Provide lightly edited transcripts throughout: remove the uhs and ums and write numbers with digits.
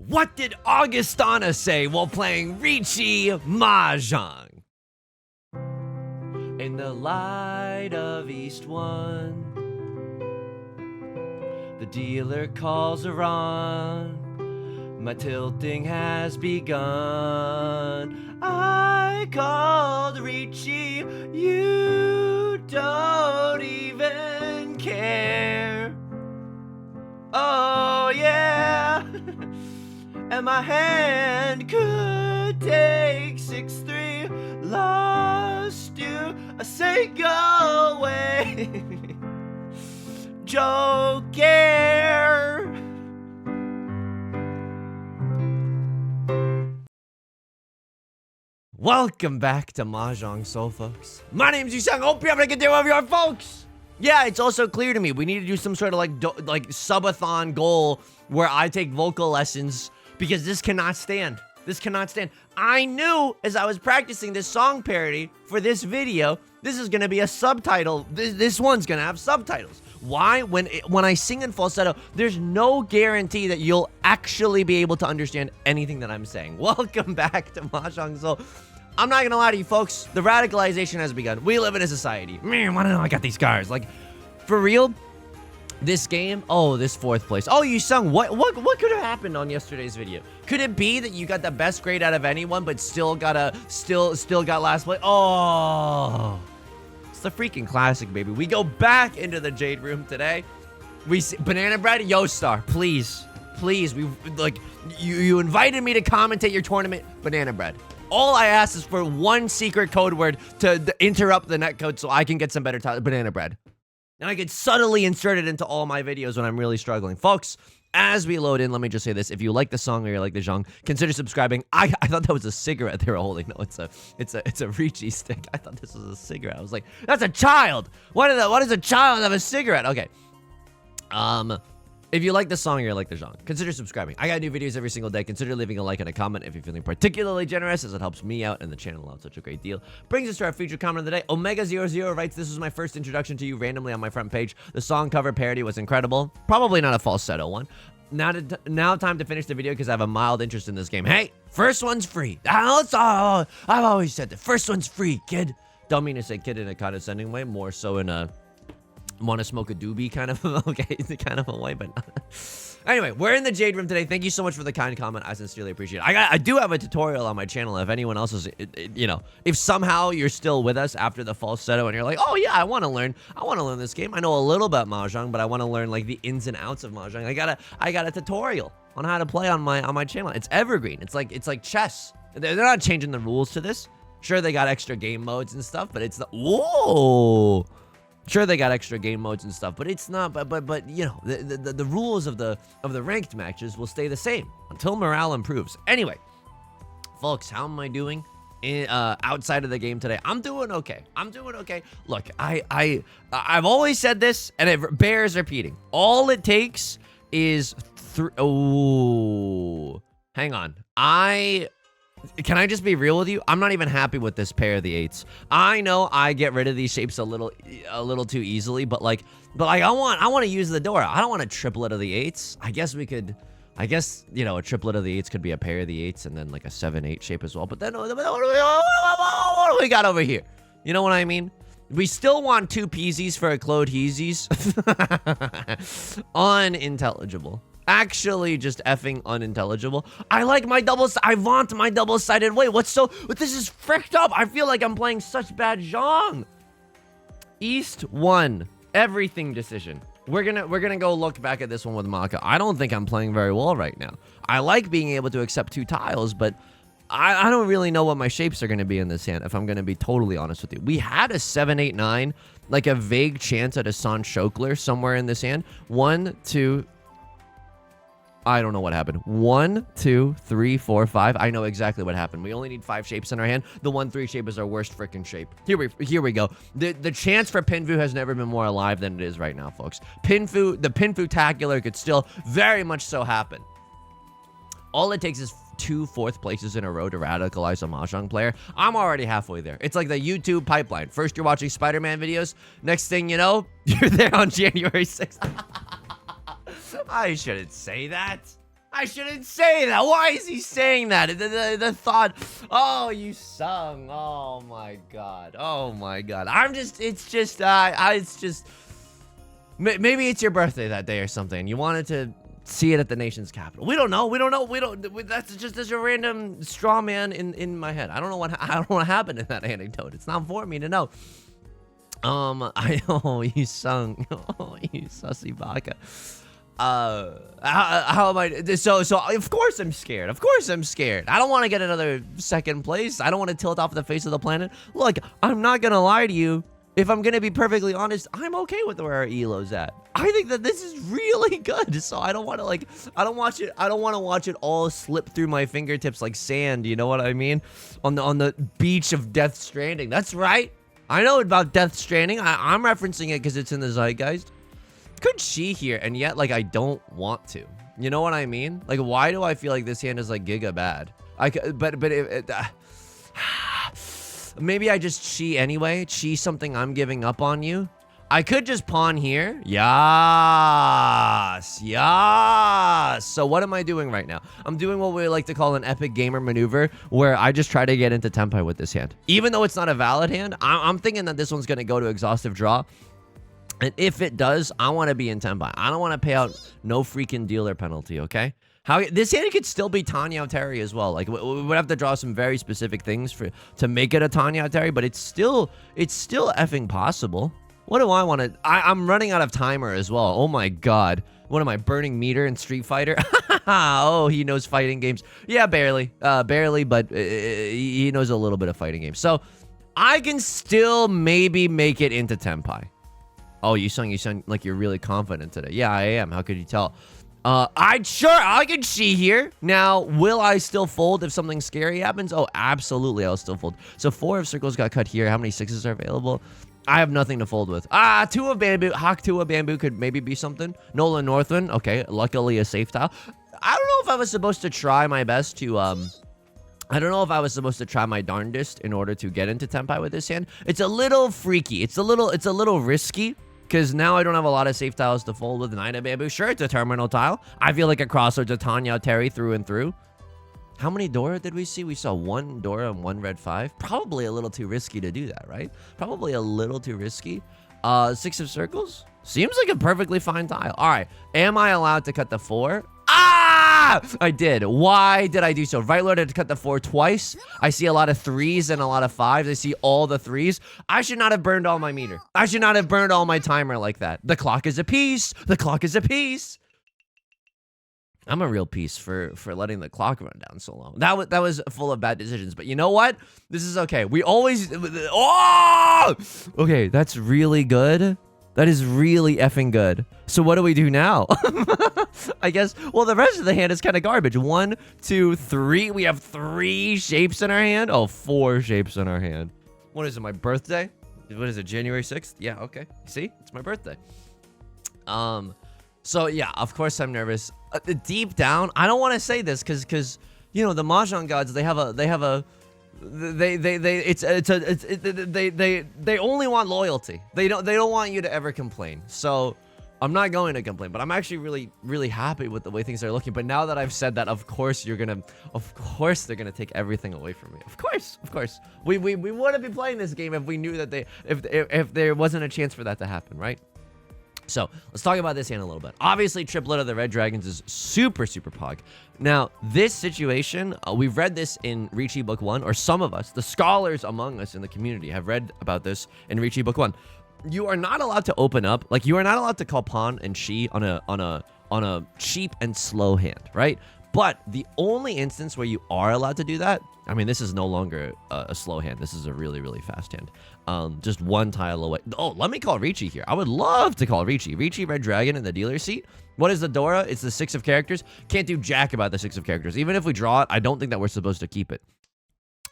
What did Augustana say while playing Riichi Mahjong? In the light of East 1, the dealer calls her on. My tilting has begun. I called Riichi, you don't even care. Oh yeah. And my hand could take 6-3. Lost you, I say go away. Joker. Welcome back to Mahjong Soul, folks. My name's Yusong. Hope you're having a good day over here, folks. Yeah, it's also clear to me we need to do some sort of like subathon goal where I take vocal lessons because this cannot stand. This cannot stand. I knew as I was practicing this song parody for this video, this is gonna be a subtitle. This one's gonna have subtitles. Why? When I sing in falsetto, there's no guarantee that you'll actually be able to understand anything that I'm saying. Welcome back to Mahjong Soul. I'm not gonna lie to you, folks. The radicalization has begun. We live in a society. Man, why don't I got these scars? Like, for real. This game, oh, this 4th place. Oh, you sung. What could have happened on yesterday's video? Could it be that you got the best grade out of anyone, but still got last place? Oh, it's the freaking classic, baby. We go back into the Jade Room today. We see Banana Bread, Yo Star, please. We like you invited me to commentate your tournament, Banana Bread. All I ask is for one secret code word to interrupt the netcode so I can get some better Banana Bread. And I could subtly insert it into all my videos when I'm really struggling. Folks, as we load in, let me just say this. If you like the song or you like the genre, consider subscribing. I thought that was a cigarette they were holding. No, it's a Riichi stick. I thought this was a cigarette. I was like, that's a child. Why does a child have a cigarette? Okay. If you like the song or you like the genre, consider subscribing. I got new videos every single day. Consider leaving a like and a comment if you're feeling particularly generous, as it helps me out and the channel out such a great deal. Brings us to our featured comment of the day. Omega00 writes, this was my first introduction to you randomly on my front page. The song cover parody was incredible. Probably not a falsetto one. Now time to finish the video because I have a mild interest in this game. Hey, first one's free. I've always said the first one's free, kid. Don't mean to say kid in a condescending way, more so in a want to smoke a doobie kind of kind of a way, but anyway, we're in the Jade Room today. Thank you so much for the kind comment. I sincerely appreciate it. I do have a tutorial on my channel if anyone else is, if somehow you're still with us after the falsetto and you're like, oh yeah, I want to learn this game. I know a little about Mahjong, but I want to learn like the ins and outs of Mahjong. I got a tutorial on how to play on my channel. It's evergreen. It's like chess. They're not changing the rules to this. Sure, they got extra game modes and stuff, but it's the whoa. Sure, they got extra game modes and stuff, but it's not. But you know, the rules of the ranked matches will stay the same until morale improves. Anyway, folks, how am I doing outside of the game today? I'm doing okay. Look, I've always said this, and it bears repeating. All it takes is hang on. Can I just be real with you? I'm not even happy with this pair of the 8s. I know I get rid of these shapes a little too easily, but I want to use the Dora. I don't want a triplet of the 8s. I guess, you know, a triplet of the 8s could be a pair of the 8s and then like a 7-8 shape as well. But then what do we got over here? You know what I mean? We still want 2 peasies for a Claude Heezies. Unintelligible. Actually just effing unintelligible. I want my double-sided way. This is fricked up. I feel like I'm playing such bad Zhang. East 1. Everything decision. We're gonna go look back at this one with Maka. I don't think I'm playing very well right now. I like being able to accept 2 tiles, but I don't really know what my shapes are gonna be in this hand, if I'm gonna be totally honest with you. We had a 7-8-9, like a vague chance at a San Shokler somewhere in this hand. 1, 2, I don't know what happened. 1, 2, 3, 4, 5. I know exactly what happened. We only need 5 shapes in our hand. The 1-3 shape is our worst freaking shape. Here we go. The chance for Pinfu has never been more alive than it is right now, folks. The Pinfu-tacular could still very much so happen. All it takes is 2 4th places in a row to radicalize a Mahjong player. I'm already halfway there. It's like the YouTube pipeline. First, you're watching Spider-Man videos. Next thing you know, you're there on January 6th. I shouldn't say that. I shouldn't say that. Why is he saying that? The thought, oh, Yusong. Oh my god. Oh my god. It's just, maybe it's your birthday that day or something. You wanted to see it at the nation's capital. We don't know. That's just a random straw man in my head. I don't know what happened in that anecdote. It's not for me to know. Yusong. Oh, you sussy baka. How am I? So of course I'm scared. Of course I'm scared. I don't want to get another second place. I don't want to tilt off the face of the planet. Look, I'm not gonna lie to you. If I'm gonna be perfectly honest, I'm okay with where our elo's at. I think that this is really good. So I don't want to I don't want to watch it all slip through my fingertips like sand. You know what I mean? On the beach of Death Stranding. That's right. I know about Death Stranding. I'm referencing it because it's in the zeitgeist. Could she here, and yet, I don't want to. You know what I mean? Why do I feel like this hand is, giga bad? Maybe I just chi anyway. Chi something I'm giving up on you. I could just pawn here. Yes. So what am I doing right now? I'm doing what we like to call an epic gamer maneuver, where I just try to get into tempai with this hand. Even though it's not a valid hand, I'm thinking that this one's going to go to exhaustive draw. And if it does, I want to be in tempai. I don't want to pay out no freaking dealer penalty, okay? This hand could still be Tanya Terry as well. We would have to draw some very specific things to make it a Tanya Terry, but it's still effing possible. What do I want to? I'm running out of timer as well. Oh my god. What am I, burning meter in Street Fighter? Oh, he knows fighting games. Yeah, barely, but he knows a little bit of fighting games. So I can still maybe make it into tempai. Oh, you sound like you're really confident today. Yeah, I am. How could you tell? I can see here. Now, will I still fold if something scary happens? Oh, absolutely, I'll still fold. So 4 of circles got cut here. How many 6s are available? I have nothing to fold with. 2 of bamboo. Hawk 2 of bamboo could maybe be something. Nolan Northwind. Okay, luckily a safe tile. I don't know if I was supposed to try my best to, I don't know if I was supposed to try my darndest in order to get into tempai with this hand. It's a little freaky. It's a little risky. Because now I don't have a lot of safe tiles to fold with 9 of bamboo. Sure, it's a terminal tile. I feel like a crossroads of Tanya Terry through and through. How many Dora did we see? We saw 1 Dora and 1 red 5. Probably a little too risky to do that, right? Probably a little too risky. 6 of circles? Seems like a perfectly fine tile. All right. Am I allowed to cut the 4? I did. Why did I do so? Right Lord had to cut the 4 twice. I see a lot of 3s and a lot of 5s. I see all the 3s. I should not have burned all my meter. I should not have burned all my timer like that. The clock is a piece. The clock is a piece. I'm a real piece for letting the clock run down so long. That was full of bad decisions. But you know what? This is okay. We always... Oh! Okay, that's really good. That is really effing good. So what do we do now? I guess, well, the rest of the hand is kind of garbage. 1, 2, 3. We have 3 shapes in our hand. Oh, 4 shapes in our hand. What is it, my birthday? What is it, January 6th? Yeah, okay. See? It's my birthday. So yeah, of course I'm nervous. Deep down, I don't want to say this because you know, the Mahjong gods, they only want loyalty. They don't want you to ever complain. So I'm not going to complain, but I'm actually really happy with the way things are looking. But now that I've said that, of course they're gonna take everything away from me. Of course. We wouldn't be playing this game if we knew that if there wasn't a chance for that to happen, right? So let's talk about this hand a little bit. Obviously, triplet of the red dragons is super pog. Now, this situation, we've read this in Riichi Book 1, or some of us, the scholars among us in the community, have read about this in Riichi Book 1. You are not allowed to open up, like you are not allowed to call pawn and chi on a cheap and slow hand, right? But the only instance where you are allowed to do that, I mean, this is no longer a slow hand. This is a really fast hand. Just 1 tile away. Oh, let me call Riichi here. I would love to call Riichi. Riichi Red Dragon in the dealer seat. What is the Dora? It's the 6 of characters. Can't do jack about the 6 of characters. Even if we draw it, I don't think that we're supposed to keep it.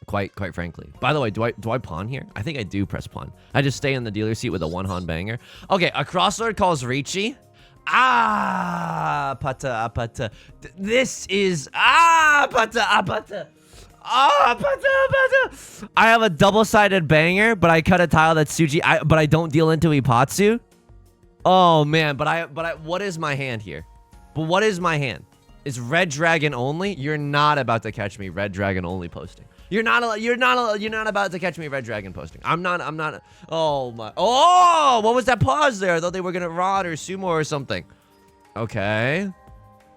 Quite frankly. By the way, do I pawn here? I think I do press pawn. I just stay in the dealer seat with a 1-han banger. Okay, a crosslord calls Riichi. Pata. This is pata. Pata. I have a double-sided banger, but I cut a tile that's Suji, but I don't deal into Ipatsu. Oh man, but what is my hand here? But what is my hand? Is Red Dragon only? You're not about to catch me Red Dragon only posting. You're not about to catch me Red Dragon posting. I'm not. Oh my. Oh, what was that pause there? I thought they were gonna rod or sumo or something. Okay.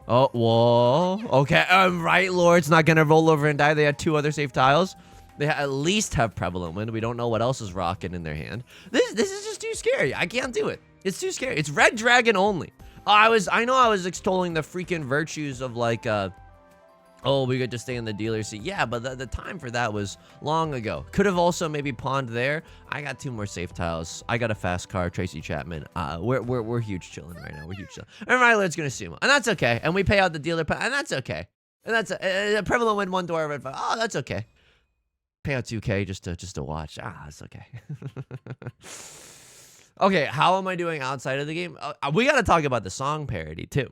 Oh, whoa. Okay. Right, Lord's not gonna roll over and die. They had 2 other safe tiles. They at least have Prevalent Wind. We don't know what else is rocking in their hand. This is just too scary. I can't do it. It's too scary. It's Red Dragon only. I know I was extolling the freaking virtues of like, oh, we get to stay in the dealer's seat. Yeah, but the time for that was long ago. Could have also maybe pawned there. I got 2 more safe tiles. I got a fast car, Tracy Chapman. We're huge chilling right now. We're huge chilling. And Ryler's gonna sumo, and that's okay. And we pay out the dealer, and that's okay. And that's a Prevalent Wind 1 door red 5. Oh, that's okay. Pay out 2K just to watch. It's okay. Okay, how am I doing outside of the game? We got to talk about the song parody too.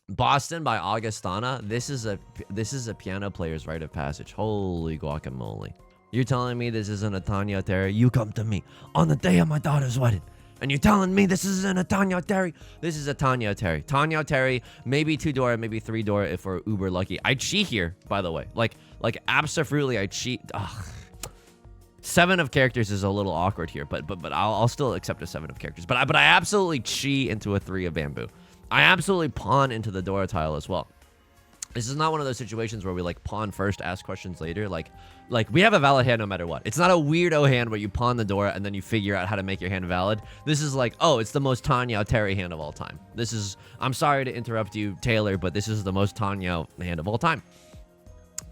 Boston by Augustana. This is a piano player's rite of passage. Holy guacamole! You're telling me this isn't a Tanya Terry? You come to me on the day of my daughter's wedding, and you're telling me this isn't a Tanya Terry? This is a Tanya Terry. Tanya Terry, maybe 2 door, maybe 3 door if we're uber lucky. I cheat here, by the way. Like absolutely, I cheat. Ugh. 7 of characters is a little awkward here, but I'll still accept a 7 of characters. But I absolutely cheat into a 3 of bamboo. I absolutely pawn into the door tile as well. This is not one of those situations where we like pawn first, ask questions later. Like we have a valid hand no matter what. It's not a weirdo hand where you pawn the door and then you figure out how to make your hand valid. This is like, oh, it's the most Tanya Terry hand of all time. This is, I'm sorry to interrupt you, Taylor, but this is the most Tanya hand of all time.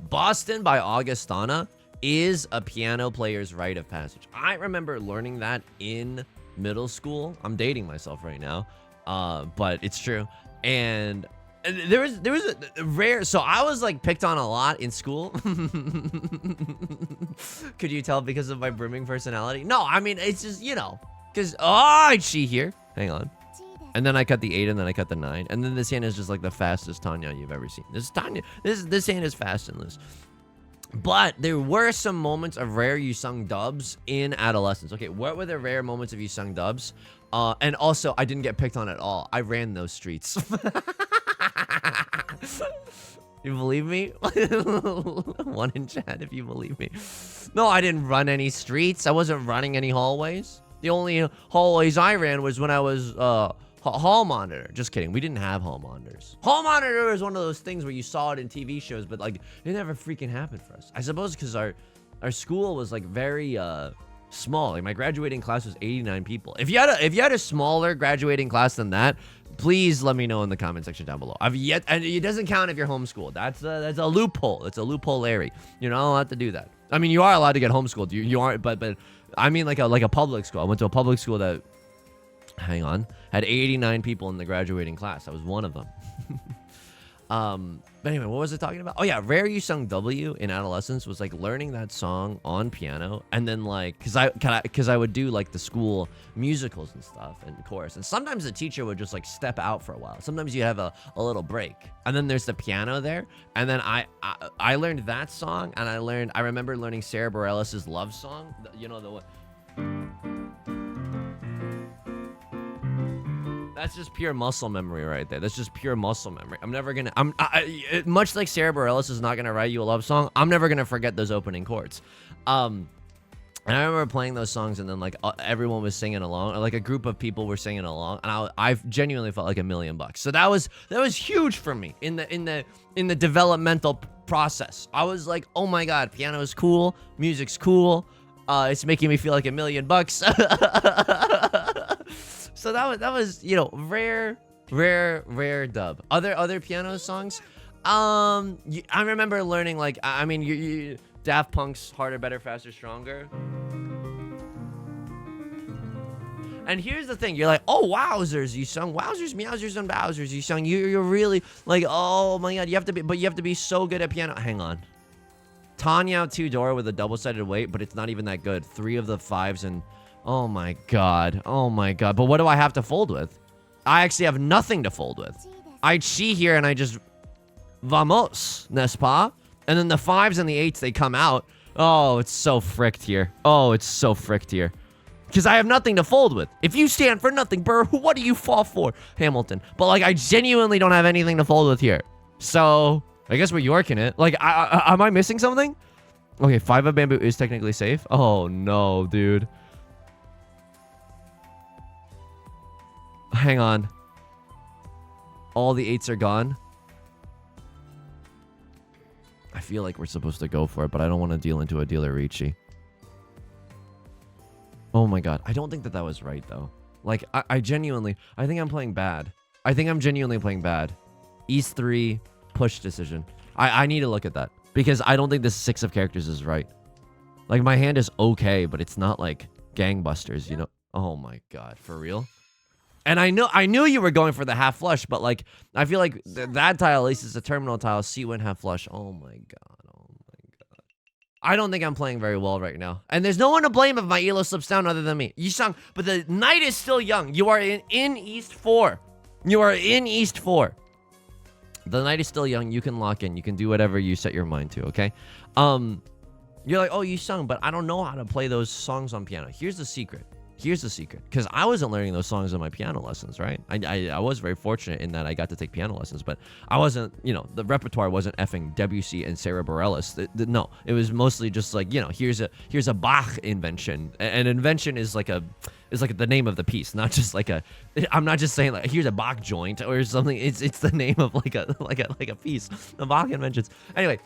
Boston by Augustana is a piano player's rite of passage. I remember learning that in middle school. I'm dating myself right now, but it's true. And there was a rare, so I was like picked on a lot in school. Could you tell because of my brimming personality? No, I mean, it's just, you know, because, I cheat here. Hang on. And then I cut the 8 and then I cut the 9. And then this hand is just like the fastest Tanya you've ever seen. This Tanya, this hand is fast and loose. But there were some moments of rare Yusong dubs in Adolescence. Okay, what were the rare moments of Yusong dubs? And also, I didn't get picked on at all. I ran those streets. You believe me? 1 in chat if you believe me. No, I didn't run any streets. I wasn't running any hallways. The only hallways I ran was when I was hall monitor. Just kidding. We didn't have hall monitors. Hall monitor is one of those things where you saw it in TV shows, but like it never freaking happened for us. I suppose because our school was like very small. Like my graduating class was 89 people. If you had a smaller graduating class than that, please let me know in the comment section down below. And it doesn't count if you're homeschooled. That's a loophole. That's a loophole, Larry. You're not allowed to do that. I mean, you are allowed to get homeschooled. You aren't, but I mean like a public school. I went to a public school that, hang on, had 89 people in the graduating class. I was one of them. But anyway, what was I talking about? Oh yeah, rare Yusong W in Adolescence was like learning that song on piano, and then like, cause I would do like the school musicals and stuff and chorus, and sometimes the teacher would just like step out for a while. Sometimes you have a little break, and then there's the piano there, and then I learned that song, and I remember learning Sarah Bareilles' Love Song. You know the one. That's just pure muscle memory right there. That's just pure muscle memory. I'm never gonna, much like Sarah Bareilles is not gonna write you a love song, I'm never gonna forget those opening chords. And I remember playing those songs, and then like everyone was singing along, or like a group of people were singing along, and I genuinely felt like $1,000,000. So that was huge for me in the developmental process. I was like, oh my god, piano is cool, music's cool, it's making me feel like $1,000,000. So that was, you know, rare dub. Other piano songs, I remember learning like, I mean, you Daft Punk's Harder, Better, Faster, Stronger. And here's the thing, you're like, oh wowzers, you sung wowzers, meowzers, and bowsers, you sung, you're really like, oh my god, you have to be so good at piano. Hang on, Tanya 2 door with a double-sided weight, but it's not even that good. 3 of the 5s and. Oh my god. Oh my god. But what do I have to fold with? I actually have nothing to fold with. I cheat here and I just... Vamos, n'est-ce pas? And then the 5s and the 8s, they come out. Oh, it's so fricked here. Oh, it's so fricked here. Because I have nothing to fold with. If you stand for nothing, Burr, what do you fall for? Hamilton. But like, I genuinely don't have anything to fold with here. So I guess we're yorking it. Like, am I missing something? Okay, 5 of bamboo is technically safe. Oh no, dude. Hang on. All the 8s are gone. I feel like we're supposed to go for it, but I don't want to deal into a dealer Riichi. Oh my god. I don't think that was right, though. Like, I genuinely... I think I'm playing bad. I think I'm genuinely playing bad. East 3, push decision. I need to look at that. Because I don't think this 6 of characters is right. Like, my hand is okay, but it's not, like, gangbusters, you know? Oh my god. For real? And I knew you were going for the half flush, but like I feel like that tile at least is a terminal tile. C win half flush. Oh my god. Oh my god. I don't think I'm playing very well right now. And there's no one to blame if my elo slips down other than me. Yusong, but the night is still young. You are in East 4. You are in East 4. The night is still young. You can lock in. You can do whatever you set your mind to, okay? You're like, "Oh, Yusong, but I don't know how to play those songs on piano." Here's the secret. Here's the secret, because I wasn't learning those songs in my piano lessons, right? I was very fortunate in that I got to take piano lessons, but I wasn't, you know, the repertoire wasn't effing Debussy and Sarah Bareilles. No, it was mostly just like, you know, here's a Bach invention. An invention is like the name of the piece, not just like I'm not just saying like here's a Bach joint or something. It's the name of like a piece. The Bach inventions. Anyway,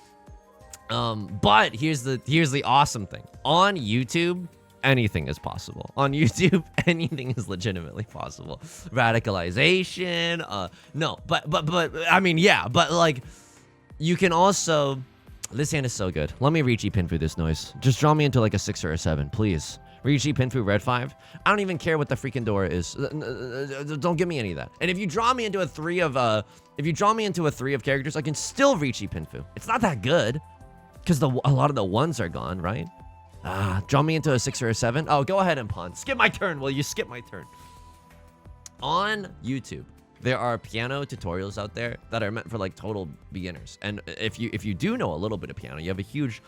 but here's the awesome thing on YouTube. Anything is possible. On YouTube, anything is legitimately possible. Radicalization, no, but I mean, yeah, but like, you can also, this hand is so good. Let me Riichi Pinfu this noise. Just draw me into like a 6 or a 7, please. Riichi Pinfu red 5. I don't even care what the freaking door is. Don't give me any of that. And if you draw me into a 3 of, characters, I can still Riichi Pinfu. It's not that good, because a lot of the 1s are gone, right? Draw me into a 6 or a 7. Oh, go ahead and pawn. Skip my turn. Will you skip my turn? On YouTube, there are piano tutorials out there that are meant for like total beginners. And if you do know a little bit of piano, you have a huge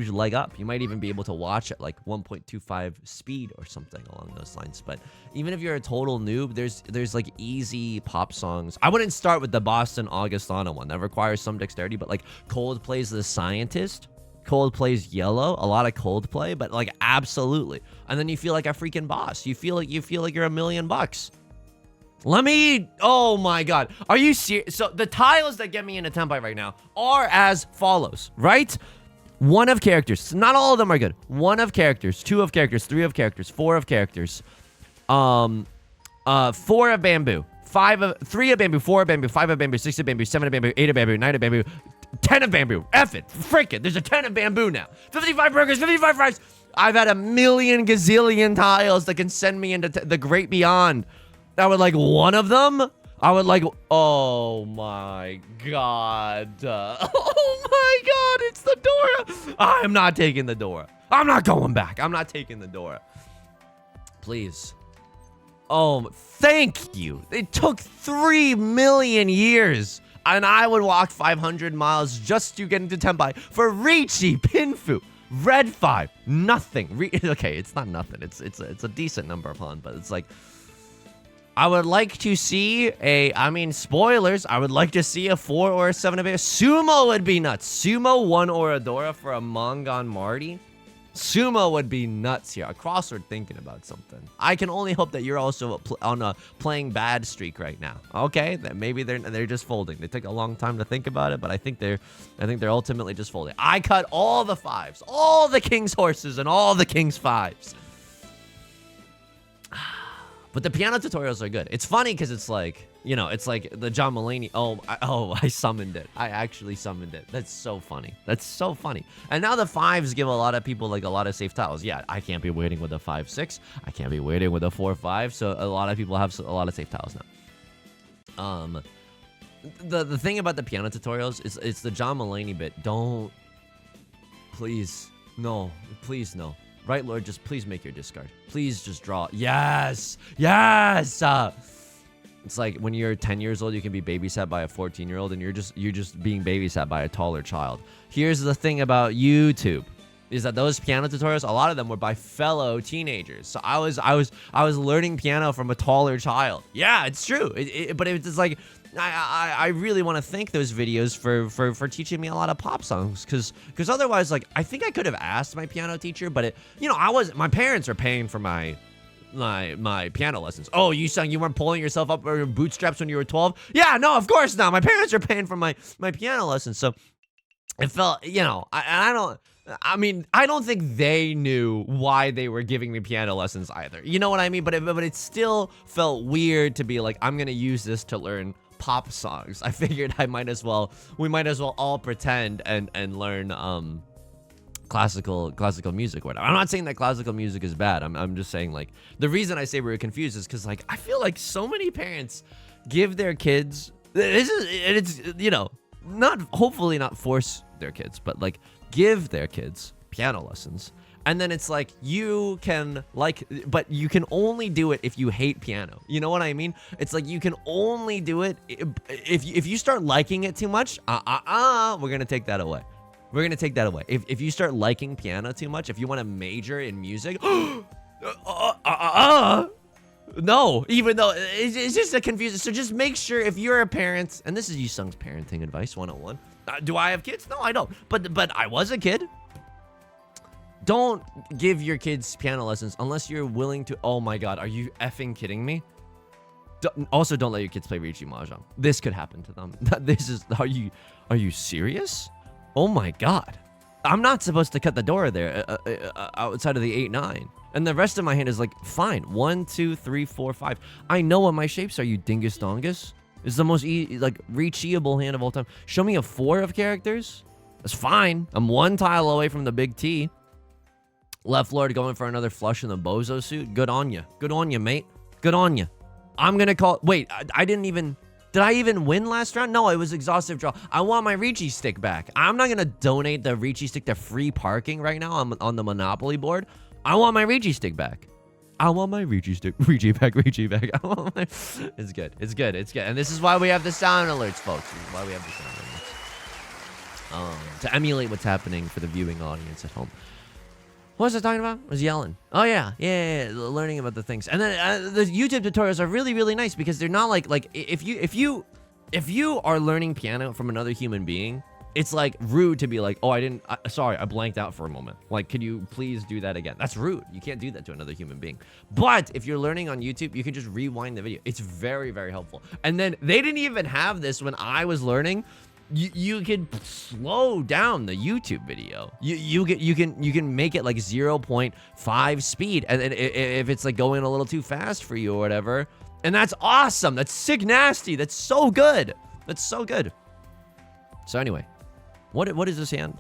leg up. You might even be able to watch at like 1.25 speed or something along those lines. But even if you're a total noob, there's like easy pop songs. I wouldn't start with the Boston Augustana one. That requires some dexterity, but like Coldplay's The Scientist. Coldplay's Yellow, a lot of Coldplay, but like absolutely. And then you feel like a freaking boss. You feel like you're $1 million. Let me, oh my god. Are you serious? So the tiles that get me into Tenpai right now are as follows, right? 1 of characters. Not all of them are good. 1 of characters, 2 of characters, 3 of characters, 4 of characters. 4 of bamboo. 3 of bamboo, 4 of bamboo, 5 of bamboo, 6 of bamboo, 7 of bamboo, 8 of bamboo, 9 of bamboo, 10 of bamboo. F it. Frick it. There's a 10 of bamboo now. 55 burgers, 55 fries. I've had a million gazillion tiles that can send me into the great beyond. I would like 1 of them. I would like, oh my god. Oh my god, it's the Dora. I'm not taking the Dora. I'm not going back. I'm not taking the Dora. Please. Oh, thank you. It took 3 million years. And I would walk 500 miles just to get into Tenpai for Riichi Pinfu. Red 5. Nothing. Okay, it's not nothing. It's a decent number of Han, but it's like... I would like to see spoilers. I would like to see a 4 or a 7 of it. Sumo would be nuts. Sumo 1 Oradora for a Mongon Marty. Sumo would be nuts here. A crossword thinking about something. I can only hope that you're also on a playing bad streak right now. Okay, that maybe they're just folding. They took a long time to think about it, but I think they're ultimately just folding. I cut all the 5s, all the king's horses, and all the king's 5s. But the piano tutorials are good. It's funny because it's like, you know, it's like the John Mulaney. I summoned it. I actually summoned it. That's so funny. That's so funny. And now the 5s give a lot of people like a lot of safe tiles. Yeah, I can't be waiting with a 5-6. I can't be waiting with a 4-5. So a lot of people have a lot of safe tiles now. The thing about the piano tutorials is it's the John Mulaney bit. Don't, please, no, please no. Right, Lord, just please make your discard. Please just draw. Yes! Yes! It's like when you're 10 years old, you can be babysat by a 14-year-old, and you're just being babysat by a taller child. Here's the thing about YouTube, is that those piano tutorials, a lot of them were by fellow teenagers. So I was learning piano from a taller child. Yeah, it's true. But it's like I really want to thank those videos for teaching me a lot of pop songs, because otherwise, like, I think I could have asked my piano teacher, but it, you know, my parents are paying for my piano lessons. Oh, you weren't pulling yourself up or your bootstraps when you were 12? Yeah, no, of course not. My parents are paying for my piano lessons, so it felt, you know, I mean, I don't think they knew why they were giving me piano lessons either. You know what I mean? But it still felt weird to be like, I'm gonna use this to learn pop songs. I figured we might as well all pretend and learn classical music or whatever. I'm not saying that classical music is bad. I'm just saying, like, the reason I say we were confused is because, like, I feel like so many parents give their kids, it's you know, hopefully not force their kids, but like give their kids piano lessons. And then it's like, you can, like, but you can only do it if you hate piano. You know what I mean? It's like, you can only do it if you start liking it too much. We're gonna take that away. We're gonna take that away. If you start liking piano too much, if you want to major in music, no, even though it's just a confusion. So just make sure, if you're a parent, and this is Yusong's parenting advice 101. Do I have kids? No, I don't. But I was a kid. Don't give your kids piano lessons unless you're willing to. Oh my God, are you effing kidding me? Also, don't let your kids play Riichi Mahjong. This could happen to them. This is. Are you serious? Oh my God. I'm not supposed to cut the door there outside of the 8-9. And the rest of my hand is like, fine. 1, 2, 3, 4, 5. I know what my shapes are, you dingus dongus. It's the most reachable hand of all time. Show me a 4 of characters. That's fine. I'm 1 tile away from the big T. Left Lord going for another flush in the bozo suit. Good on you. Good on you, mate. Good on you. I'm gonna call. Wait, I didn't even. Did I even win last round? No, it was exhaustive draw. I want my Riichi stick back. I'm not gonna donate the Riichi stick to free parking right now on the Monopoly board. I want my Riichi stick back. I want my Riichi stick. Riichi back. Riichi back. I want my... It's good. It's good. It's good. And this is why we have the sound alerts, folks. This is why we have the sound alerts. To emulate what's happening for the viewing audience at home. What was I talking about? I was yelling. Oh, yeah. Yeah. Learning about the things. And then the YouTube tutorials are really, really nice because they're not like if you are learning piano from another human being, it's like rude to be like, oh, sorry, I blanked out for a moment. Like, could you please do that again? That's rude. You can't do that to another human being. But if you're learning on YouTube, you can just rewind the video. It's very, very helpful. And then they didn't even have this when I was learning. You can slow down the YouTube video. You can make it like 0.5 speed, and then if it's like going a little too fast for you or whatever, and that's awesome. That's sick nasty. That's so good. That's so good. So anyway, what is this hand?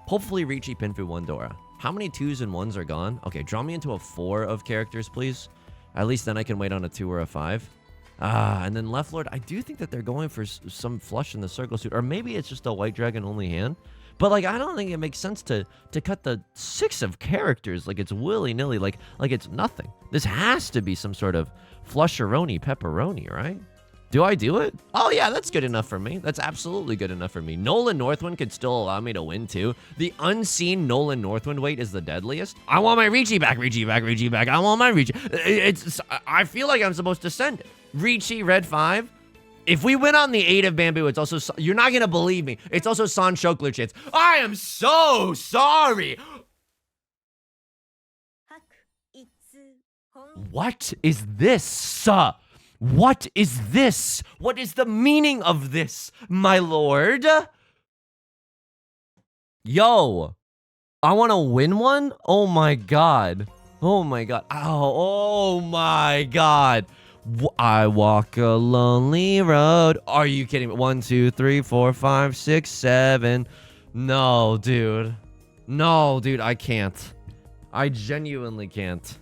Hopefully Riichi Pinfu 1 Dora. How many 2s and 1s are gone? Okay, draw me into a 4 of characters, please. At least then I can wait on a 2 or a 5. And then Left Lord, I do think that they're going for some flush in the circle suit. Or maybe it's just a white dragon only hand. But, like, I don't think it makes sense to cut the 6 of characters like it's willy-nilly, like it's nothing. This has to be some sort of flusheroni pepperoni, right? Do I do it? Oh, yeah, that's good enough for me. That's absolutely good enough for me. Nolan Northwind could still allow me to win, too. The unseen Nolan Northwind weight is the deadliest. I want my Riichi back, Riichi back, Riichi back. I want my Riichi. I feel like I'm supposed to send it. Riichi, red 5. If we win on the 8 of bamboo, it's also... You're not going to believe me. It's also San Shokler chance. I am so sorry. What is this? What is this? What is the meaning of this, my lord? Yo, I want to win one? Oh my god. Oh my god. Oh my god. I walk a lonely road. Are you kidding me? 1, 2, 3, 4, 5, 6, 7. No, dude. No, dude, I can't. I genuinely can't.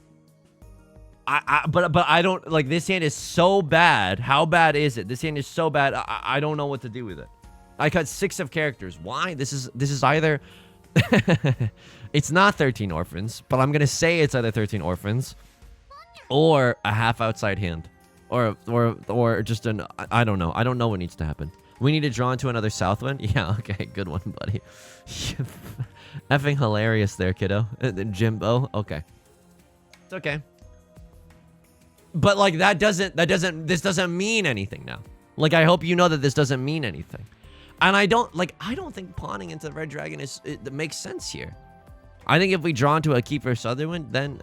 But I don't, like, this hand is so bad. How bad is it? This hand is so bad. I don't know what to do with it. I cut 6 of characters. Why? This is either it's not 13 orphans, but I'm gonna say it's either 13 orphans or a half outside hand, or just an, I don't know. I don't know what needs to happen. We need to draw into another Southwind. Yeah, okay, good one, buddy. Effing hilarious there, kiddo. Jimbo. Okay, it's okay. But like this doesn't mean anything now. Like, I hope you know that this doesn't mean anything. And I don't think pawning into the red dragon it makes sense here. I think if we draw into a Kiefer Sutherland, then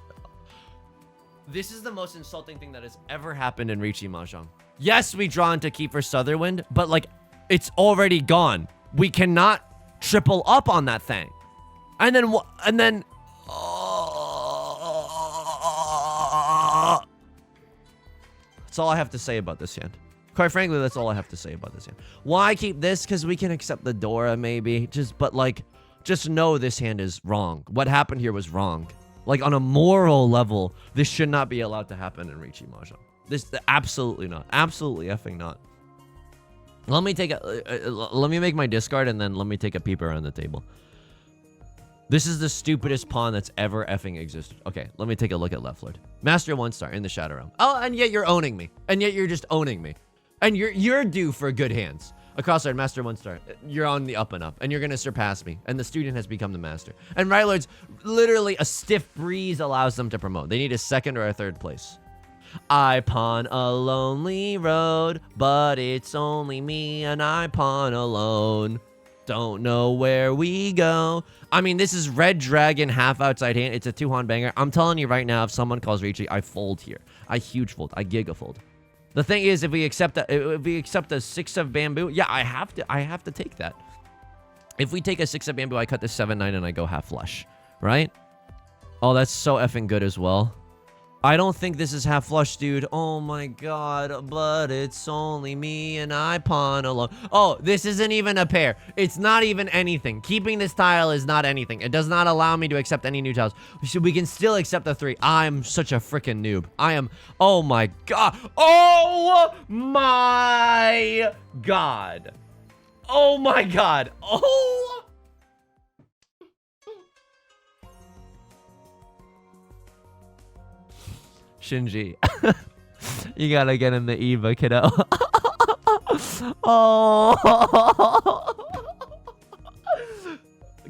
this is the most insulting thing that has ever happened in Riichi Mahjong. Yes, we draw into Kiefer Sutherland, but like, it's already gone. We cannot triple up on that thing. And then that's all I have to say about this hand. Quite frankly, that's all I have to say about this hand. Why keep this? Because we can accept the Dora, maybe. Just know this hand is wrong. What happened here was wrong. Like, on a moral level, this should not be allowed to happen in Riichi Mahjong. This, absolutely not. Absolutely effing not. Let me make my discard, and then let me take a peep around the table. This is the stupidest pawn that's ever effing existed. Okay, let me take a look at left lord. Master 1-star in the Shadow Realm. Oh, and yet you're owning me. And yet you're just owning me. And you're due for good hands. Across lord, Master 1-star. You're on the up and up. And you're gonna surpass me. And the student has become the master. And right lords, literally a stiff breeze allows them to promote. They need a 2nd or a 3rd place. I pawn a lonely road, but it's only me and I pawn alone. Don't know where we go. I mean, this is red dragon half outside hand. It's a 2-hand banger. I'm telling you right now, if someone calls Riichi, I fold here. I huge fold. I giga fold. The thing is, if we accept a 6 of bamboo, yeah, I have to take that. If we take a 6 of bamboo, I cut the 7-9 and I go half flush, right? Oh, that's so effing good as well. I don't think this is half flush, dude. Oh my god, but it's only me and I pawn alone. Oh, this isn't even a pair. It's not even anything. Keeping this tile is not anything. It does not allow me to accept any new tiles. We can still accept the 3. I'm such a freaking noob. I am, oh my god. Oh my god. Oh my god. Oh. Shinji, you gotta get in the Eva, kiddo. Oh.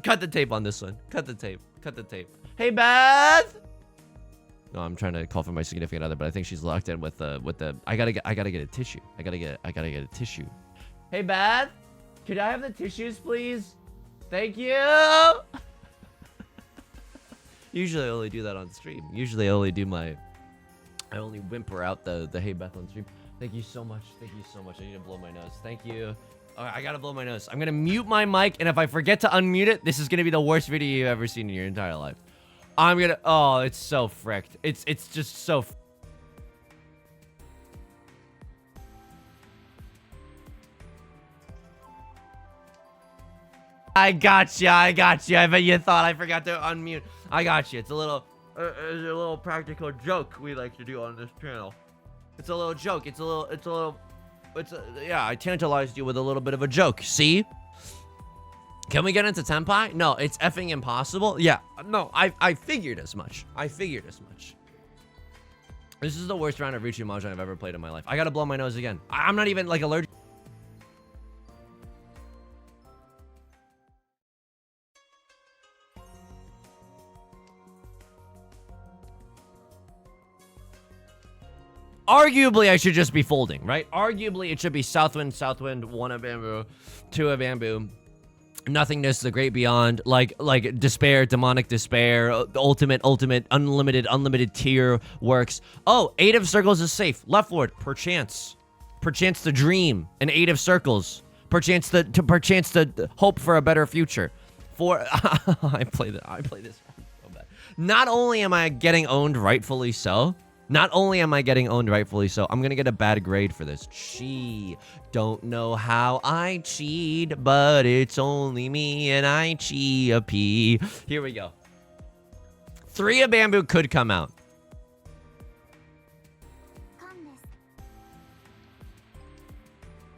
Cut the tape on this one. Cut the tape. Cut the tape. Hey, Beth. No, I'm trying to call for my significant other, but I think she's locked in with the. I gotta get a tissue. I gotta get a tissue. Hey, Beth. Could I have the tissues, please? Thank you. Usually, I only do that on stream. Usually, I only do I only whimper out the hey Beth on stream. Thank you so much. Thank you so much. I need to blow my nose. Thank you. All right, I gotta blow my nose. I'm gonna mute my mic, and if I forget to unmute it, this is gonna be the worst video you've ever seen in your entire life. I'm gonna. Oh, it's so fricked. It's just so. I got you. I bet you thought I forgot to unmute. I got you. It's a little practical joke we like to do on this channel. It's a little joke. Yeah, I tantalized you with a little bit of a joke. See? Can we get into Tenpai? No, it's effing impossible. Yeah, no, I figured as much. This is the worst round of Riichi Mahjong I've ever played in my life. I gotta blow my nose again. I'm not even like allergic. Arguably, I should just be folding, right? Arguably, it should be Southwind, 1 of bamboo, 2 of bamboo, nothingness, the great beyond, like despair, demonic despair, ultimate, unlimited tier works. Oh, 8 of circles is safe. Left lord, perchance the dream, an 8 of circles, perchance the hope for a better future. I play this so bad. Not only am I getting owned rightfully so, I'm gonna get a bad grade for this. Don't know how I cheat, but it's only me and I cheat a pee. Here we go. 3 of bamboo could come out.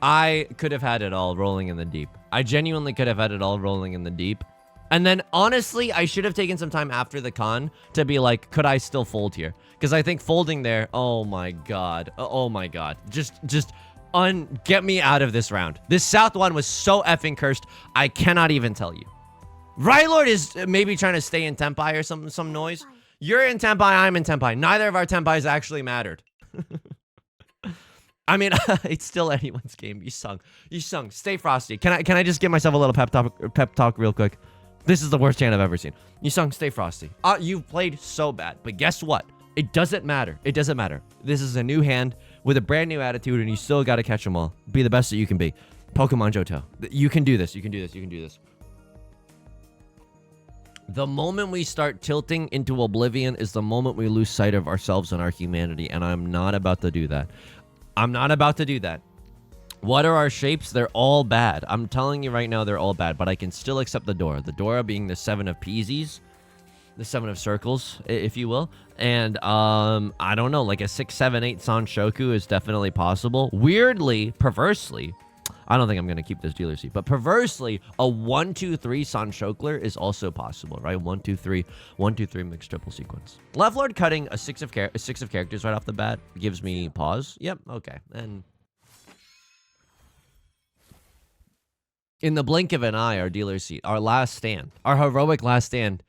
I could have had it all rolling in the deep. I genuinely could have had it all rolling in the deep. And then, honestly, I should have taken some time after the con to be like, could I still fold here? Because I think folding there, oh my god. Oh my god. Just get me out of this round. This South one was so effing cursed, I cannot even tell you. Rylord is maybe trying to stay in Tenpai or some noise. You're in Tenpai, I'm in Tenpai. Neither of our Tenpais actually mattered. I mean, it's still anyone's game. Yusong, stay frosty. Can I just give myself a little pep talk real quick? This is the worst hand I've ever seen. Yusong, stay frosty. You've played so bad, but guess what? It doesn't matter. It doesn't matter. This is a new hand with a brand new attitude, and you still got to catch them all. Be the best that you can be. Pokemon Johto. You can do this. You can do this. You can do this. The moment we start tilting into oblivion is the moment we lose sight of ourselves and our humanity, and I'm not about to do that. I'm not about to do that. What are our shapes? They're all bad. I'm telling you right now, they're all bad, but I can still accept the Dora. The Dora being the 7 of Peasies, the 7 of Circles, if you will. And I don't know, like a 6, 7, 8 Sanshoku is definitely possible. Weirdly, perversely, I don't think I'm going to keep this dealer seat, but perversely, a 1, 2, 3 Sanshokler is also possible, right? 1, 2, 3, 1, 2, 3 mixed triple sequence. Left Lord cutting a 6 of characters right off the bat gives me pause. Yep, okay. And in the blink of an eye, our dealer seat, our last stand, our heroic last stand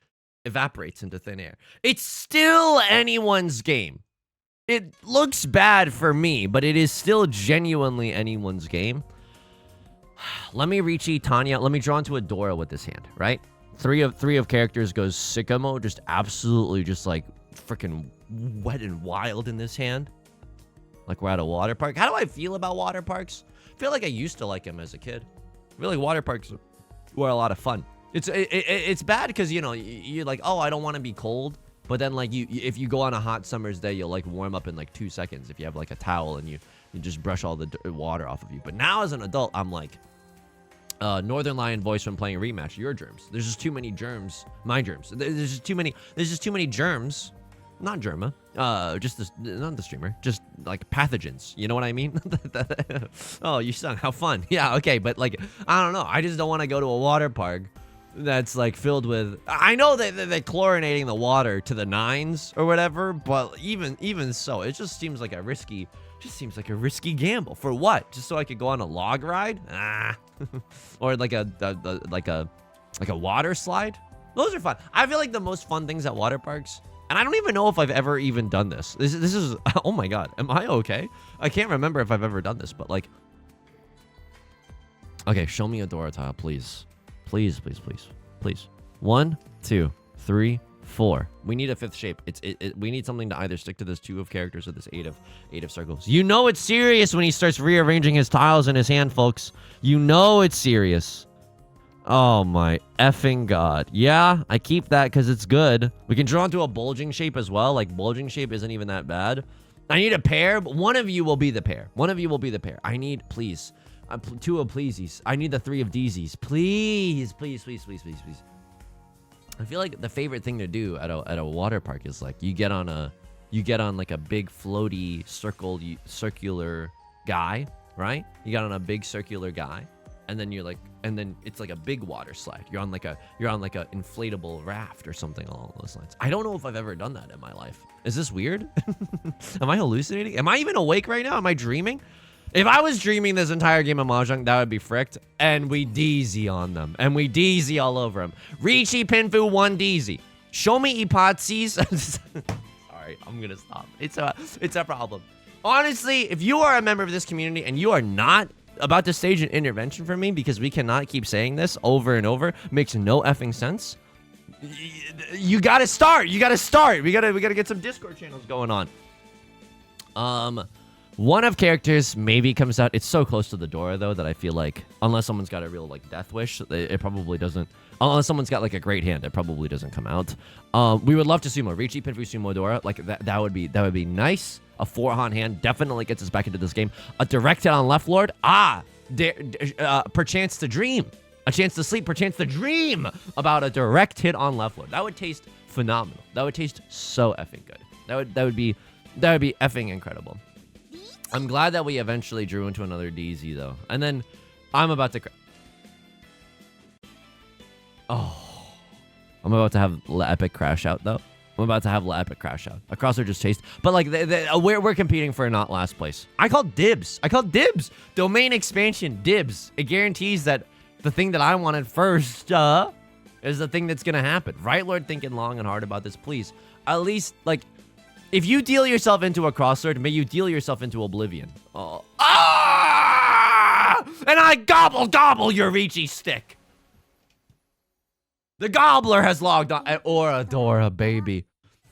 evaporates into thin air. It's still anyone's game. It looks bad for me, but it is still genuinely anyone's game. Let me Riichi, Tanya. Let me draw into a Dora with this hand, right? Three of characters goes Sycamo, just absolutely just like freaking wet and wild in this hand. Like we're at a water park. How do I feel about water parks? I feel like I used to like them as a kid. I feel like water parks were a lot of fun. It's bad because, you know, you're like, oh, I don't want to be cold. But then, like, if you go on a hot summer's day, you'll, like, warm up in, like, 2 seconds if you have, like, a towel and you just brush all the water off of you. But now, as an adult, I'm like, Northern Lion voice from playing Rematch, your germs. There's just too many germs. My germs. There's just too many germs. Not Germa. Not the streamer. Just, like, pathogens. You know what I mean? Oh, you sung. How fun. Yeah, okay. But, like, I don't know. I just don't want to go to a water park that's like filled with, I know that they're chlorinating the water to the 9s or whatever, but even so, it just seems like a risky gamble. For what? Just so I could go on a log ride? Or like a water slide? Those are fun. I feel like the most fun things at water parks, and I don't even know if I've ever even done this. This is oh my god, am I okay? I can't remember if I've ever done this, but like, okay, show me a Dora tile, please. Please, please, please, please. 1, 2, 3, 4. We need a 5th shape. We need something to either stick to this 2 of characters or this 8 of circles. You know it's serious when he starts rearranging his tiles in his hand, folks. You know it's serious. Oh my effing god. Yeah, I keep that because it's good. We can draw into a bulging shape as well. Like, bulging shape isn't even that bad. I need a pair, but one of you will be the pair. One of you will be the pair. I need, please. 2 of pleasies. I need the 3 of deesies. Please, please, please, please, please, please. I feel like the favorite thing to do at a water park is like you get on like a big floaty circular guy, right? You got on a big circular guy, and then then it's like a big water slide. You're on like a inflatable raft or something along those lines. I don't know if I've ever done that in my life. Is this weird? Am I hallucinating? Am I even awake right now? Am I dreaming? If I was dreaming this entire game of Mahjong, that would be fricked. And we DZ on them. And we DZ all over them. Riichi Pinfu 1 DZ. Show me Ipatsi's. Sorry, I'm going to stop. It's a problem. Honestly, if you are a member of this community and you are not about to stage an intervention for me because we cannot keep saying this over and over, makes no effing sense. You got to start. You got to start. We got to get some Discord channels going on. One of characters maybe comes out. It's so close to the Dora, though, that I feel like unless someone's got a real, like, death wish, it probably doesn't. Unless someone's got, like, a great hand, it probably doesn't come out. We would love to sumo. Riichi, Pinfu, Sumo, Dora. Like, that would be nice. A 4-hon hand definitely gets us back into this game. A direct hit on left lord. Perchance to dream. A chance to sleep, perchance to dream about a direct hit on left lord. That would taste phenomenal. That would taste so effing good. That would be effing incredible. I'm glad that we eventually drew into another DZ, though. And then I'm about to... Oh. I'm about to have La Epic crash out, though. I'm about to have La Epic crash out. A crosser just chased. But, like, we're competing for not last place. I called dibs. Domain expansion, dibs. It guarantees that the thing that I wanted first is the thing that's going to happen. Right, Lord, thinking long and hard about this, please. At least, like... If you deal yourself into a crossword, may you deal yourself into oblivion. Oh. Ah! And I gobble your Riichi stick. The gobbler has logged on. Oradora, baby.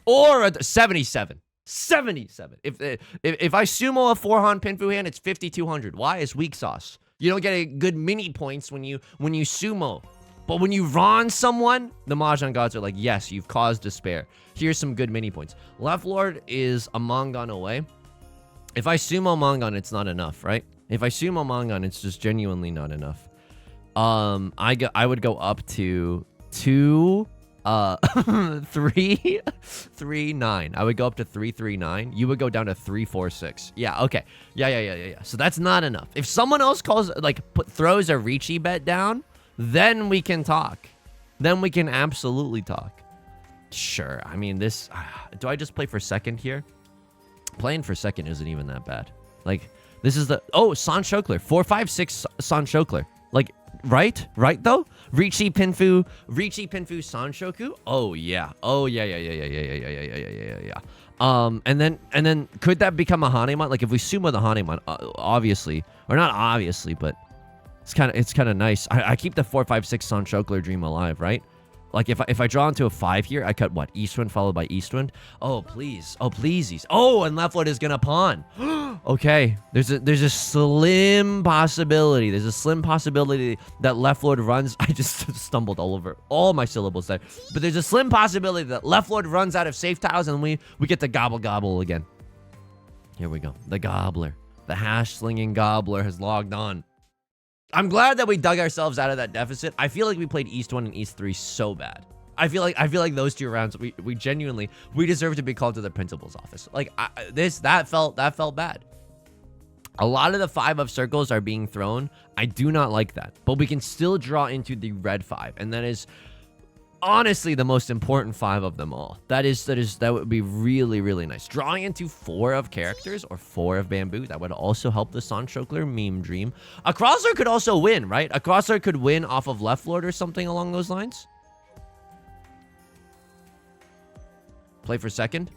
77. 77. If I sumo a 4-han Pinfu hand, it's 5,200. Why? It's weak sauce. You don't get a good mini points when you sumo. But when you Ron someone, the Mahjong gods are like, yes, you've caused despair. Here's some good mini points. Left Lord is a Mongon away. If I sumo Mongon, it's not enough, right? If I sumo Mongon, it's just genuinely not enough. I would go up to 339. I would go up to 339. You would go down to 346. Yeah, okay. Yeah. So that's not enough. If someone else throws a Riichi bet down, then we can talk. Then we can absolutely talk. Sure. I mean, this... do I just play for second here? Playing for second isn't even that bad. Like, this is the... Oh, San Shokler. 456 San Shokler. Like, right? Right, though? Riichi Pinfu Sanshoku? Oh, yeah. Oh, yeah. And then could that become a Hanemon? Like, if we sumo the Hanemon, obviously... Or not obviously, but... It's kind of nice. I keep the 456 San Shokler dream alive, right? Like if I draw into a 5 here, I cut what? Eastwind followed by Eastwind. Oh please. Oh please. Oh, and left foot is gonna pawn. Okay. There's a slim possibility. There's a slim possibility that left lord runs. I just stumbled all over all my syllables there. But there's a slim possibility that left lord runs out of safe tiles and we get the gobble again. Here we go. The gobbler. The hash slinging gobbler has logged on. I'm glad that we dug ourselves out of that deficit. I feel like we played East 1 and East 3 so bad. I feel like those 2 rounds we genuinely deserve to be called to the principal's office. Like that felt bad. A lot of the 5 of circles are being thrown. I do not like that. But we can still draw into the red 5, and that is honestly the most important 5 of them all. That would be really nice. Drawing into 4 of characters or 4 of bamboo, that would also help the San Shokler meme dream. A crosser could also win, right? A crosser could win off of left lord or something along those lines. Play for second.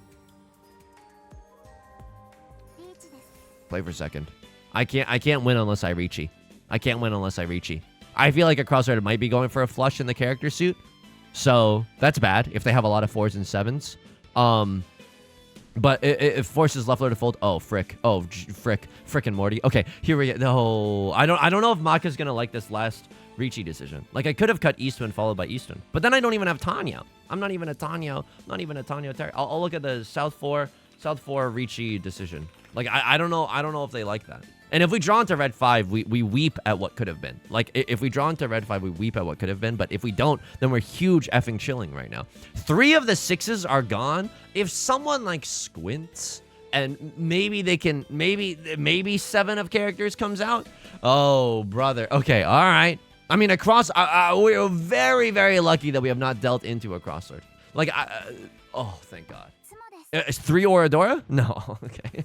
Play for second. I can't win unless I Riichi. I can't win unless I Riichi. I feel like a crosser might be going for a flush in the character suit. So that's bad if they have a lot of 4s and 7s. But it forces left lord to fold. Oh, frick. Oh, frick and Morty. Okay, here we go. No, I don't know if Maka's gonna like this last Riichi decision. Like, I could have cut Eastwind followed by Eastwind, but then I don't even have Tanya. I'm not even a Tanya. Not even a Tanya. I'll look at the South 4 Riichi decision. Like, I don't know if they like that. And if we draw into red 5, we weep at what could have been. Like, if we draw into red 5, we weep at what could have been. But if we don't, then we're huge effing chilling right now. 3 of the 6s are gone. If someone, like, squints, and maybe they can, maybe 7 of characters comes out. Oh, brother. Okay, all right. I mean, we're very lucky that we have not dealt into a crosssword. Like, oh, thank God. It's 3 Oradora? No, okay.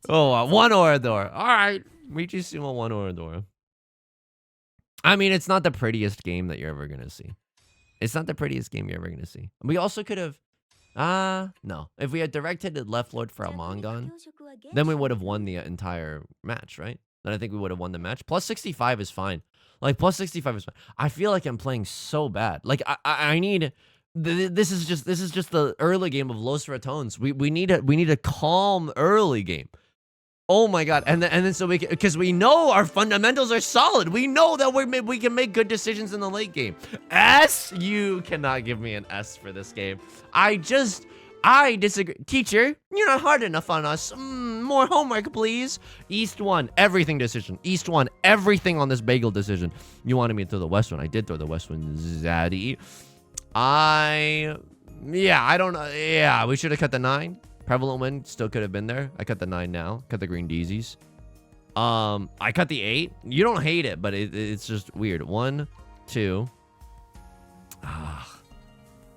Oh, 1 Oradora. All right. Riichi Sumo 1 Oradora. I mean, it's not the prettiest game that you're ever going to see. It's not the prettiest game you're ever going to see. We also could have... no. If we had direct-hitted left lord for a Mongon, then we would have won the entire match, right? Then I think we would have won the match. Plus 65 is fine. Like, plus 65 is fine. I feel like I'm playing so bad. Like, I need... This is just the early game of Los Ratones. We need a calm early game. Oh my God. And then so because we know our fundamentals are solid. We know that we can make good decisions in the late game. S, you cannot give me an S for this game. I disagree. Teacher, you're not hard enough on us. More homework, please. East 1, everything decision. East 1, everything on this bagel decision. You wanted me to throw the West 1. I did throw the West 1, Zaddy. I don't know. Yeah, we should have cut the 9. Prevalent win still could have been there. I cut the 9 now. Cut the green Deezies. I cut the 8. You don't hate it, but it's just weird. 1, 2.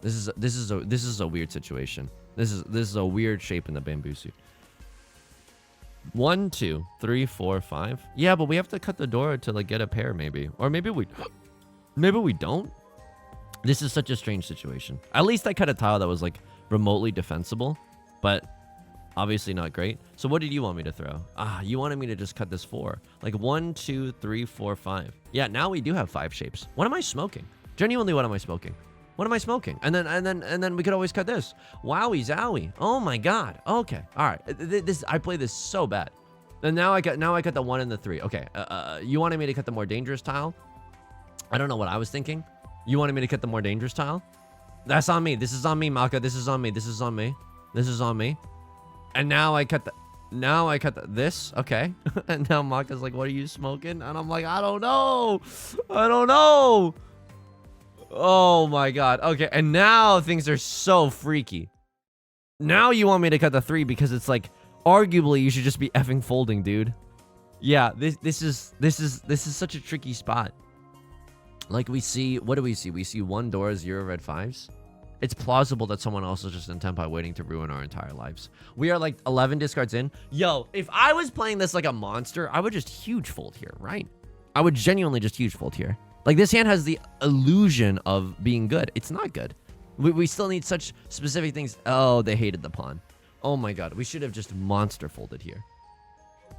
This is a weird situation. This is a weird shape in the bamboo suit. 1, 2, 3, 4, 5. Yeah, but we have to cut the door to like get a pair, maybe, or maybe we don't. This is such a strange situation. At least I cut a tile that was like remotely defensible, but obviously not great. So what did you want me to throw? You wanted me to just cut this 4. Like 1, 2, 3, 4, 5. Yeah, now we do have 5 shapes. What am I smoking? Genuinely, what am I smoking? What am I smoking? And then we could always cut this. Wowie zowie. Oh my god. Okay. All right. I play this so bad. And now I cut the 1 and the 3. Okay. You wanted me to cut the more dangerous tile? I don't know what I was thinking. You wanted me to cut the more dangerous tile? That's on me. This is on me, Maka. This is on me. This is on me. This is on me. And now I cut this. Okay. And now Maka's like, what are you smoking? And I'm like, I don't know. I don't know. Oh my god. Okay. And now things are so freaky. Now you want me to cut the 3 because it's like, arguably you should just be effing folding, dude. Yeah, this is such a tricky spot. Like we see, what do we see? We see 1 door, 0 red 5s. It's plausible that someone else is just in tempo waiting to ruin our entire lives. We are like 11 discards in. Yo, if I was playing this like a monster, I would just huge fold here, right? I would genuinely just huge fold here. Like this hand has the illusion of being good. It's not good. We still need such specific things. Oh, they hated the pawn. Oh my god, we should have just monster folded here.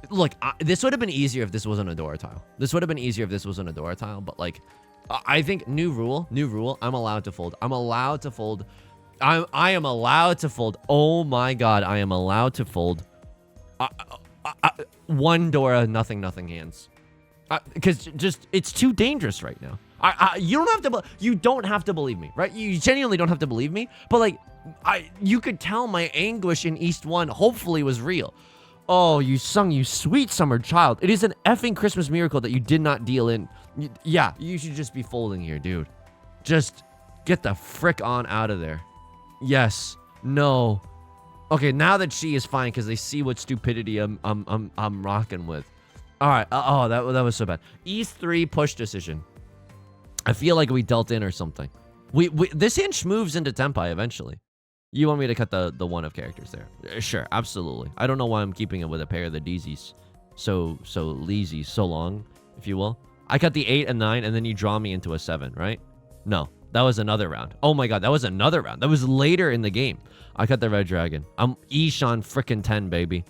Look, this would have been easier if this wasn't a door tile. This would have been easier if this wasn't a door tile, but like, I think new rule, I'm allowed to fold. I'm allowed to fold. I am allowed to fold. Oh my god, I am allowed to fold. 1 door, nothing hands. Because just, it's too dangerous right now. You don't have to believe me, right? You genuinely don't have to believe me, but like, you could tell my anguish in East 1 hopefully was real. Oh, Yusong, you sweet summer child. It is an effing Christmas miracle that you did not deal in. Yeah, you should just be folding here, dude. Just get the frick on out of there. Yes. No. Okay, now that she is fine because they see what stupidity I'm rocking with. All right. Oh, that was so bad. East 3 push decision. I feel like we dealt in or something. This hand moves into tempai eventually. You want me to cut the 1 of characters there? Sure, absolutely. I don't know why I'm keeping it with a pair of the Deezies. So leasy, so long, if you will. I cut the 8 and 9, and then you draw me into a 7, right? No, that was another round. Oh my god, that was another round. That was later in the game. I cut the red dragon. I'm Ishan frickin' 10, baby.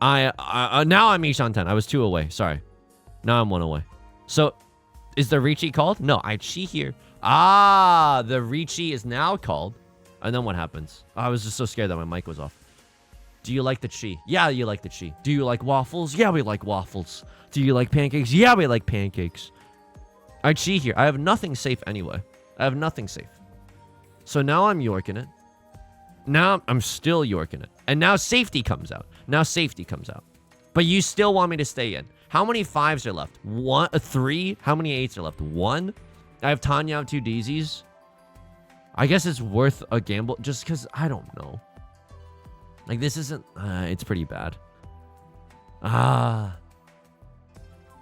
Now I'm Ishan 10. I was 2 away. Sorry. Now I'm 1 away. So, is the Riichi called? No, I chi here. The Riichi is now called. And then what happens? I was just so scared that my mic was off. Do you like the chi? Yeah, you like the chi. Do you like waffles? Yeah, we like waffles. Do you like pancakes? Yeah, we like pancakes. I chi here. I have nothing safe anyway. I have nothing safe. So now I'm yorking it. Now I'm still yorking it. And now safety comes out. But you still want me to stay in. How many 5s are left? 3? How many 8s are left? 1? I have Tanya out 2 Deezies. I guess it's worth a gamble just because I don't know. Like this isn't, it's pretty bad.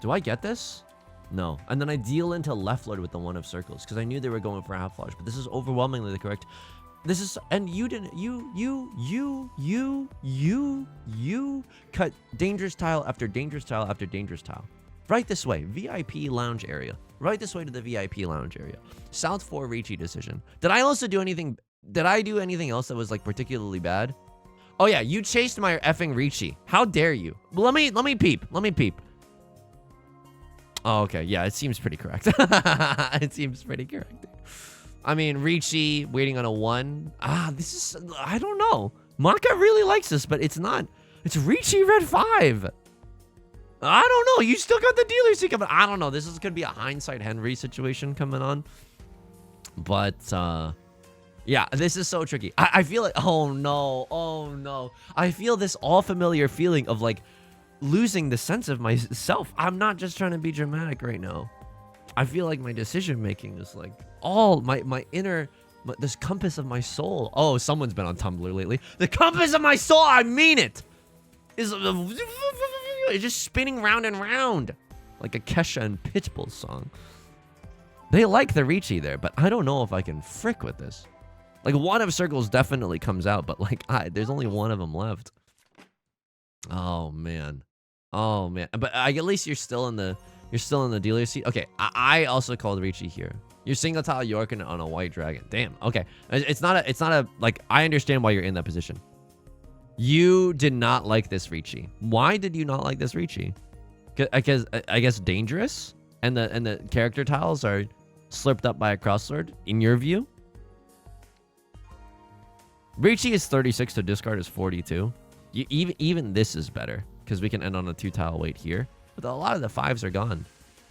Do I get this? No. And then I deal into left lord with the 1 of circles because I knew they were going for a half flush, but this is overwhelmingly the correct. This is, and you didn't, you cut dangerous tile after dangerous tile after dangerous tile. Right this way, VIP lounge area. Right this way to the VIP lounge area. South 4 Riichi decision. Did I also do anything? Did I do anything else that was like particularly bad? Oh yeah, you chased my effing Riichi. How dare you? Let me peep. Oh, okay. Yeah, it seems pretty correct. It seems pretty correct. I mean, Riichi waiting on a 1. This is, I don't know. Maka really likes this, but it's not. It's Riichi red 5. I don't know. You still got the dealer seat coming. I don't know. This is going to be a hindsight Henry situation coming on. But, yeah, this is so tricky. I feel like, oh no. I feel this all familiar feeling of like losing the sense of myself. I'm not just trying to be dramatic right now. I feel like my decision making is like all my inner, this compass of my soul. Oh, someone's been on Tumblr lately. The compass of my soul, I mean it, is it's just spinning round and round like a Kesha and Pitbull song. They like the Riichi there, but I don't know if I can frick with this. Like 1 of circles definitely comes out, but like there's only 1 of them left. Oh man. But at least you're still in the dealer seat. Okay, I also called Riichi here. You're single tile Yorkin on a white dragon. Damn. Okay. It's not a like, I understand why you're in that position. You did not like this Riichi. Why did you not like this Riichi? Because I guess dangerous and the character tiles are slurped up by a crosssword in your view. Riichi is 36 to discard is 42. Even this is better because we can end on a 2-tile wait here. But a lot of the 5s are gone.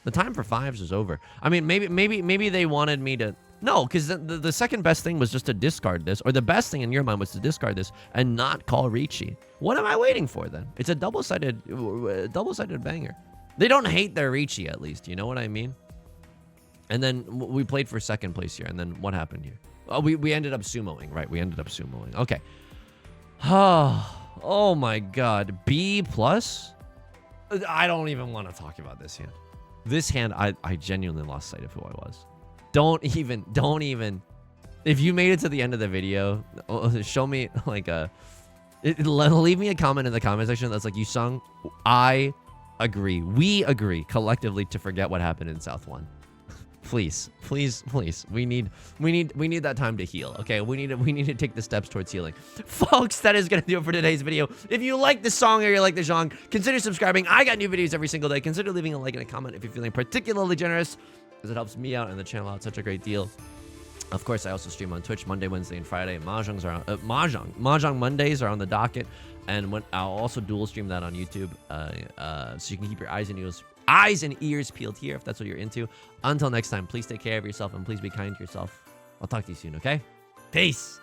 The time for 5s is over. I mean, maybe they wanted me to... No, because the second best thing was just to discard this. Or the best thing in your mind was to discard this and not call Riichi. What am I waiting for then? It's a double-sided banger. They don't hate their Riichi at least. You know what I mean? And then we played for second place here. And then what happened here? Oh, we ended up sumoing. Right, we ended up sumoing. Okay. Oh my god. B+? I don't even want to talk about this hand. This hand, I genuinely lost sight of who I was. Don't even. If you made it to the end of the video, show me like leave me a comment in the comment section that's like, Yusong, I agree. We agree collectively to forget what happened in South 1. Please. We need that time to heal. Okay, we need to take the steps towards healing. Folks, that is gonna do it for today's video. If you like this song or you like the genre, consider subscribing. I got new videos every single day. Consider leaving a like and a comment if you're feeling particularly generous, because it helps me out and the channel out such a great deal. Of course, I also stream on Twitch Monday, Wednesday, and Friday. Mahjongs are on, Mahjong Mondays are on the docket, and I'll also dual stream that on YouTube, so you can keep your eyes and ears peeled here if that's what you're into. Until next time, please take care of yourself and please be kind to yourself. I'll talk to you soon, okay? Peace.